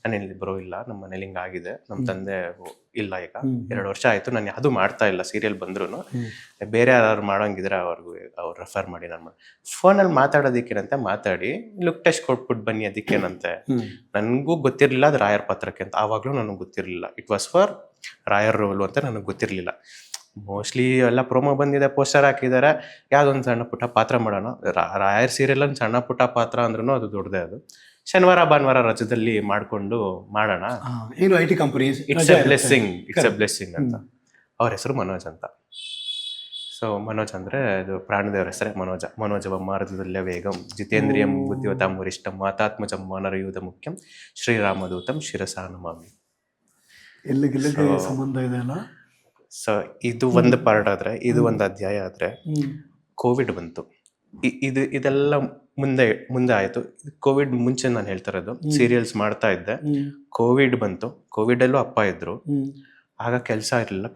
ನಾನು ಹೇಳಿದೆ ಬ್ರೋ ಇಲ್ಲ, ನಮ್ಮ ಮನೇಲಿ ಹಿಂಗಾಗಿದೆ, ನಮ್ಮ ತಂದೆ ಇಲ್ಲ, ಈಗ 2 ವರ್ಷ ಆಯಿತು, ನಾನು ಯಾವುದು ಮಾಡ್ತಾ ಇಲ್ಲ, ಸೀರಿಯಲ್ ಬಂದ್ರೂ ಬೇರೆ ಯಾರು ಮಾಡೋಂಗಿದ್ರೆ ಅವ್ರು ರೆಫರ್ ಮಾಡಿ. ನಾನು ಫೋನಲ್ಲಿ ಮಾತಾಡೋದಕ್ಕೇನಂತೆ ಮಾತಾಡಿ ಲುಕ್ ಟೆಸ್ಟ್ ಕೊಟ್ಬಿಟ್ಟು ಬನ್ನಿ, ಅದಕ್ಕೇನಂತೆ. ನನಗೂ ಗೊತ್ತಿರಲಿಲ್ಲ ಅದು ರಾಯರ್ ಪಾತ್ರಕ್ಕೆ ಅಂತ, ಆವಾಗಲೂ ನನಗೆ ಗೊತ್ತಿರಲಿಲ್ಲ. It was for Rayar role ಅಂತ ನನಗೆ ಗೊತ್ತಿರಲಿಲ್ಲ. ಮೋಸ್ಟ್ಲಿ ಎಲ್ಲ ಪ್ರೋಮೋ ಬಂದಿದೆ, ಪೋಸ್ಟರ್ ಹಾಕಿದ್ದಾರೆ, ಯಾವುದೊಂದು ಸಣ್ಣ ಪುಟ್ಟ ಪಾತ್ರ ಮಾಡೋಣ. ರಾಯರ್ ಸೀರಿಯಲ್ ಒಂದು ಸಣ್ಣ ಪುಟ್ಟ ಪಾತ್ರ ಅಂದ್ರೂ ಅದು ದೊಡ್ಡದೇ. ಅದು ಶನಿವಾರ ಭಾನುವಾರ ರಜದಲ್ಲಿ ಮಾಡಿಕೊಂಡು ಮಾಡೋಣ. ಏನು IT company, it's A blessing ಅಂತ. ಅವ್ರ ಹೆಸರು ಮನೋಜ್ ಅಂತ. ಸೊ ಮನೋಜ್ ಅಂದರೆ ಅದು ಪ್ರಾಣದೇವ್ರ ಹೆಸರೇ ಮನೋಜ ಮಾರುತದಲ್ಲೇ ವೇಗಂ ಜಿತೇಂದ್ರಿಯಂ ಬುದ್ಧಿವತಾಂ ವರಿಷ್ಠಂ ಮಾತಾತ್ಮಜಂ ಮಾನರಯೂಧ ಮುಖ್ಯಂ ಶ್ರೀರಾಮದೂತಂ ಶಿರಸಾ ನಮಾಮಿ. ಎಲ್ಲಿಗೆ ಸಂಬಂಧ ಇದೆ ಅಲ್ಲ. ಸೊ ಇದು ಒಂದು ಪಾರ್ಟ್ ಆದ್ರೆ, ಇದು ಒಂದು ಅಧ್ಯಾಯ ಆದ್ರೆ, ಕೋವಿಡ್ ಬಂತು. ಇದೆಲ್ಲ ಮುಂದೆ ಆಯ್ತು. ಕೋವಿಡ್ ಮುಂಚೆ ನಾನು ಹೇಳ್ತಾ ಇರೋದು, ಸೀರಿಯಲ್ಸ್ ಮಾಡ್ತಾ ಇದ್ದೆ, ಕೋವಿಡ್ ಬಂತು. ಕೋವಿಡ್ ಅಲ್ಲೂ ಅಪ್ಪ ಇದ್ರು, ಆಗ ಕೆಲಸ ಇರಲಿಲ್ಲ.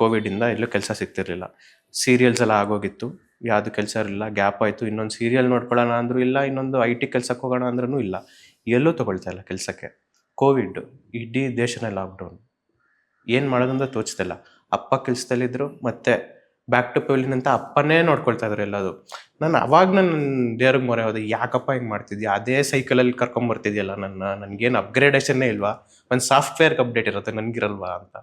ಕೋವಿಡ್ ಇಂದ ಎಲ್ಲೂ ಕೆಲಸ ಸಿಗ್ತಿರ್ಲಿಲ್ಲ. ಸೀರಿಯಲ್ಸ್ ಎಲ್ಲ ಆಗೋಗಿತ್ತು, ಯಾವ್ದು ಕೆಲಸ ಇರಲಿಲ್ಲ. ಗ್ಯಾಪ್ ಆಯ್ತು. ಇನ್ನೊಂದು ಸೀರಿಯಲ್ ನೋಡ್ಕೊಳ್ಳೋಣ ಅಂದ್ರೂ ಇಲ್ಲ, ಇನ್ನೊಂದು IT ಕೆಲ್ಸಕ್ಕೆ ಹೋಗೋಣ ಅಂದ್ರೂ ಇಲ್ಲ, ಎಲ್ಲೂ ತಗೊಳ್ತಾ ಇಲ್ಲ ಕೆಲಸಕ್ಕೆ. ಕೋವಿಡ್, ಇಡೀ ದೇಶನೇ ಲಾಕ್ಡೌನ್, ಏನು ಮಾಡೋದಂತ ತೋಚ್ತಿಲ್ಲ. ಅಪ್ಪ ಕೆಲಸದಲ್ಲಿದ್ರು, ಮತ್ತೆ ಬ್ಯಾಕ್ ಟು ಪೆವಿಲಿಯನ್ ಅಂತ ಅಪ್ಪನೇ ನೋಡ್ಕೊಳ್ತಾ ಇದ್ರು ಎಲ್ಲದು. ನಾನು ಅವಾಗ ನನ್ನ ದೇವ್ರಿಗೆ ಮೊರೆ ಹೋದೆ, ಯಾಕಪ್ಪ ಹಿಂಗೆ ಮಾಡ್ತಿದ್ಯಾ, ಅದೇ ಸೈಕಲಲ್ಲಿ ಕರ್ಕೊಂಬರ್ತಿದ್ಯಲ್ಲ, ನನಗೇನು ಅಪ್ಗ್ರೇಡೇಷನ್ನೇ ಇಲ್ವಾ, ಒಂದು ಸಾಫ್ಟ್ವೇರ್ಗೆ ಅಪ್ಡೇಟ್ ಇರುತ್ತೆ, ನನಗಿರಲ್ವಾ ಅಂತ.